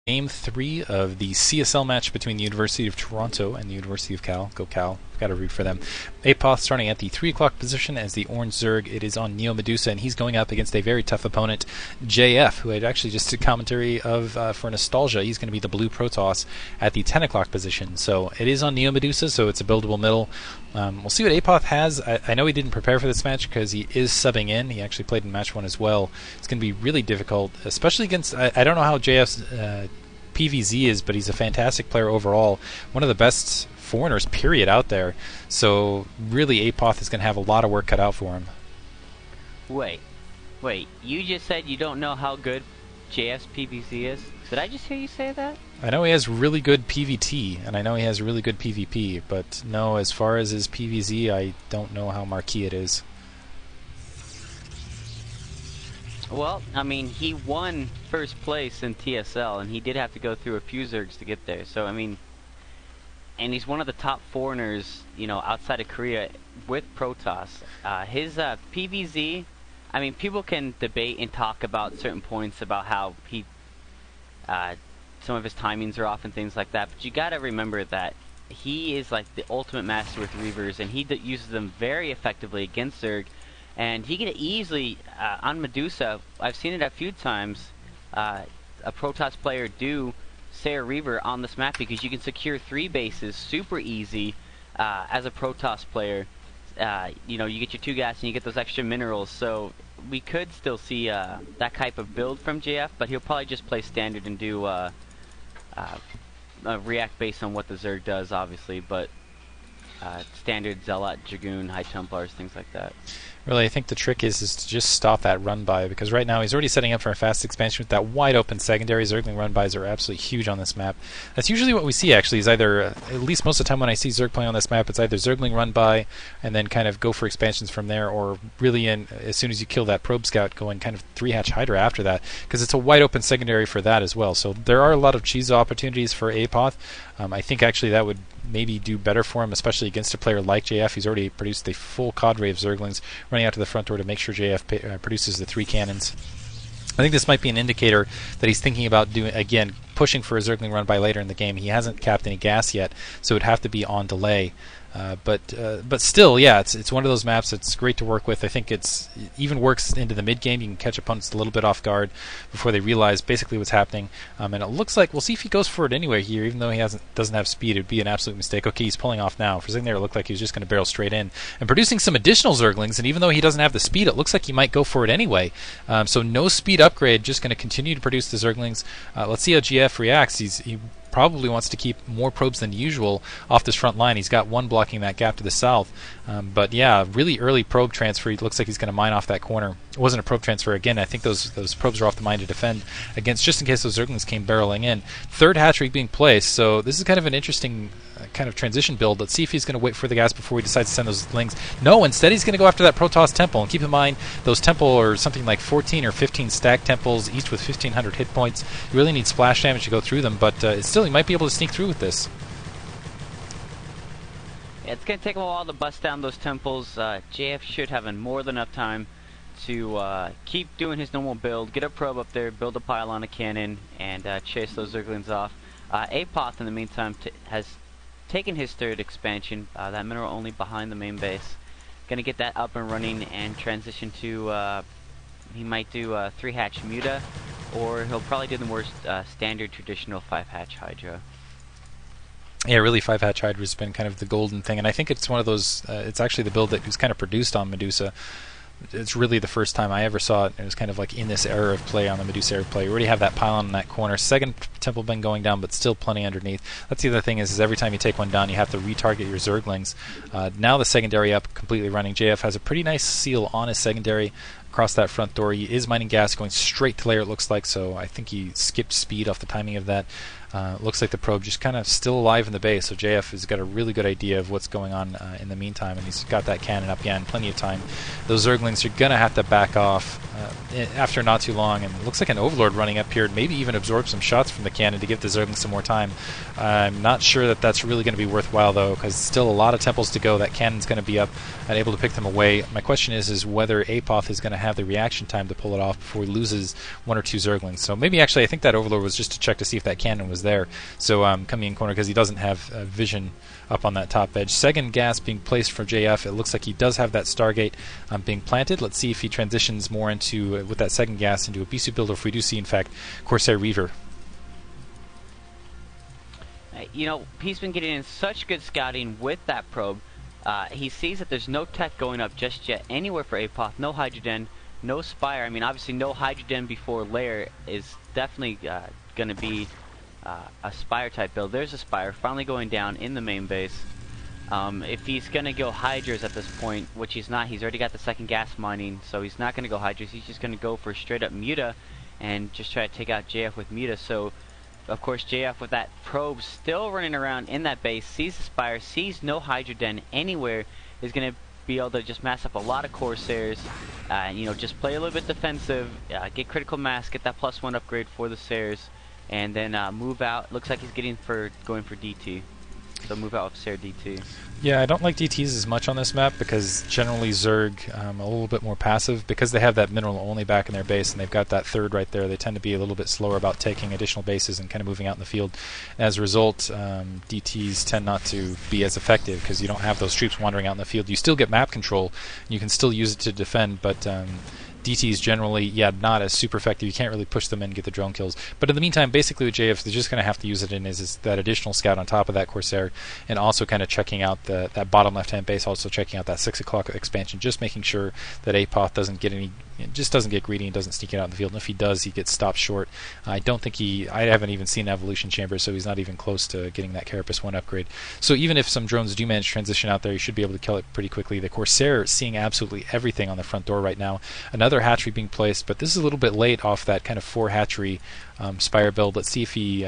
Game 3 of the CSL match between the University of Toronto and the University of Cal. Go Cal. Got to root for them. Apoth starting at the 3 o'clock position as the Orange Zerg. It is on Neo Medusa, and he's going up against a very tough opponent, JF, who I actually just did commentary of for Nostalgia. He's going to be the blue Protoss at the 10 o'clock position. So it is on Neo Medusa, so it's a buildable middle. We'll see what Apoth has. I know he didn't prepare for this match because he is subbing in. He actually played in match 1 as well. It's going to be really difficult, especially against... I don't know how JF's PVZ is, but he's a fantastic player overall. One of the best foreigners, period, out there. So really, Apoth is going to have a lot of work cut out for him. Wait. You just said you don't know how good JF's PVZ is? Did I just hear you say that? I know he has really good PVT, and I know he has really good PvP, but no, as far as his PVZ, I don't know how marquee it is. Well, I mean, he won first place in TSL, and he did have to go through a few zergs to get there. So, I mean, and he's one of the top foreigners, you know, outside of Korea with Protoss. His PVZ, I mean, people can debate and talk about certain points about how he, some of his timings are off and things like that. But you gotta remember that he is like the ultimate master with Reavers, and he uses them very effectively against Zerg. And he can easily, on Medusa, I've seen it a few times, a Protoss player do say a Reaver on this map because you can secure 3 bases super easy as a Protoss player. You know, you get your 2 gas and you get those extra minerals, so we could still see that type of build from JF, but he'll probably just play standard and do react based on what the Zerg does, obviously, but standard Zealot, Dragoon, High Templars, things like that. Really, I think the trick is to just stop that run by, because right now he's already setting up for a fast expansion with that wide open secondary. Zergling run bys are absolutely huge on this map. That's usually what we see, actually, is either, at least most of the time when I see Zerg playing on this map, it's either Zergling run by and then kind of go for expansions from there, or really as soon as you kill that probe scout, going kind of 3-hatch Hydra after that, because it's a wide open secondary for that as well. So there are a lot of cheese opportunities for Apoth. I think actually that would maybe do better for him, especially against a player like JF. He's already produced a full cadre of Zerglings running out to the front door to make sure JF produces the 3 cannons. I think this might be an indicator that he's thinking about doing, again, pushing for a Zergling run by later in the game. He hasn't capped any gas yet, so it would have to be on delay. But still, yeah, it's one of those maps that's great to work with. I think it even works into the mid game. You can catch opponents a little bit off guard before they realize basically what's happening. And it looks like we'll see if he goes for it anyway here, even though he doesn't have speed. It would be an absolute mistake. Okay, he's pulling off now. For a second there, it looked like he was just going to barrel straight in and producing some additional Zerglings. And even though he doesn't have the speed, it looks like he might go for it anyway. So no speed upgrade, just going to continue to produce the Zerglings. Let's see how GF reacts. He probably wants to keep more probes than usual off this front line. He's got 1 blocking that gap to the south. But yeah, really early probe transfer. It looks like he's going to mine off that corner. It wasn't a probe transfer. Again, I think those probes are off the mine to defend against, just in case those Zerglings came barreling in. 3rd hatchery being placed, so this is kind of an interesting kind of transition build. Let's see if he's going to wait for the gas before he decides to send those Lings. No, instead he's going to go after that Protoss Temple. And keep in mind, those Temple are something like 14 or 15 stacked Temples, each with 1,500 hit points. You really need splash damage to go through them, but still, he might be able to sneak through with this. Yeah, it's going to take a while to bust down those temples. JF should have more than enough time to keep doing his normal build, get a probe up there, build a pylon, a cannon, and chase those Zerglings off. Apoth, in the meantime, has taken his 3rd expansion, that mineral only behind the main base. Going to get that up and running and transition to, he might do 3-hatch Muta, or he'll probably do the more standard traditional 5-hatch Hydra. Yeah, really, 5-hatch Hydra has been kind of the golden thing, and I think it's one of those, it's actually the build that was kind of produced on Medusa. It's really the first time I ever saw it. It was kind of like in this era of play, on the Medusa era of play. You already have that pylon in that corner. 2nd temple been going down, but still plenty underneath. That's the other thing is every time you take one down, you have to retarget your Zerglings. Now the secondary up, completely running. JF has a pretty nice seal on his secondary across that front door. He is mining gas, going straight to layer, it looks like, so I think he skipped speed off the timing of that. Looks like the probe just kind of still alive in the base, so JF has got a really good idea of what's going on in the meantime, and he's got that cannon up again, plenty of time. Those Zerglings are going to have to back off after not too long, and it looks like an Overlord running up here, maybe even absorb some shots from the cannon to give the Zerglings some more time. I'm not sure that that's really going to be worthwhile, though, because still a lot of temples to go. That cannon's going to be up and able to pick them away. My question is whether Apoth is going to to have the reaction time to pull it off before he loses 1 or 2 zerglings. So maybe actually I think that Overlord was just to check to see if that cannon was there. So coming in corner because he doesn't have vision up on that top edge. Second gas being placed for JF. It looks like he does have that Stargate being planted. Let's see if he transitions more into, with that second gas, into a Bisu build, or if we do see, in fact, Corsair Reaver. You know, he's been getting in such good scouting with that probe. He sees that there's no tech going up just yet anywhere for Apoth. No Hydrogen, no Spire. I mean, obviously no Hydrogen before Lair is definitely going to be a Spire type build. There's a Spire finally going down in the main base. If he's going to go Hydras at this point, which he's not, he's already got the second gas mining, so he's not going to go Hydras. He's just going to go for straight up Muta and just try to take out JF with Muta. So, of course, JF with that probe still running around in that base, sees the Spire, sees no Hydroden anywhere, is going to be able to just mass up a lot of Corsairs, and, you know, just play a little bit defensive, get critical mass, get that +1 upgrade for the Sairs, and then move out. Looks like he's going for DT. So move out with Sair DT. Yeah, I don't like DTs as much on this map because generally Zerg a little bit more passive because they have that mineral only back in their base and they've got that third right there. They tend to be a little bit slower about taking additional bases and kind of moving out in the field. As a result, DTs tend not to be as effective because you don't have those troops wandering out in the field. You still get map control and you can still use it to defend, but DTs generally, yeah, not as super effective. You can't really push them in and get the drone kills. But in the meantime, basically with JF, they're just going to have to use it in is that additional scout on top of that Corsair, and also kind of checking out that bottom left-hand base, also checking out that 6 o'clock expansion, just making sure that Apoth doesn't get greedy and doesn't sneak it out in the field. And if he does, he gets stopped short. I haven't even seen Evolution Chamber, so he's not even close to getting that Carapace 1 upgrade. So even if some drones do manage to transition out there, you should be able to kill it pretty quickly. The Corsair is seeing absolutely everything on the front door right now. Another hatchery being placed, but this is a little bit late off that kind of 4 hatchery Spire build. Let's see if he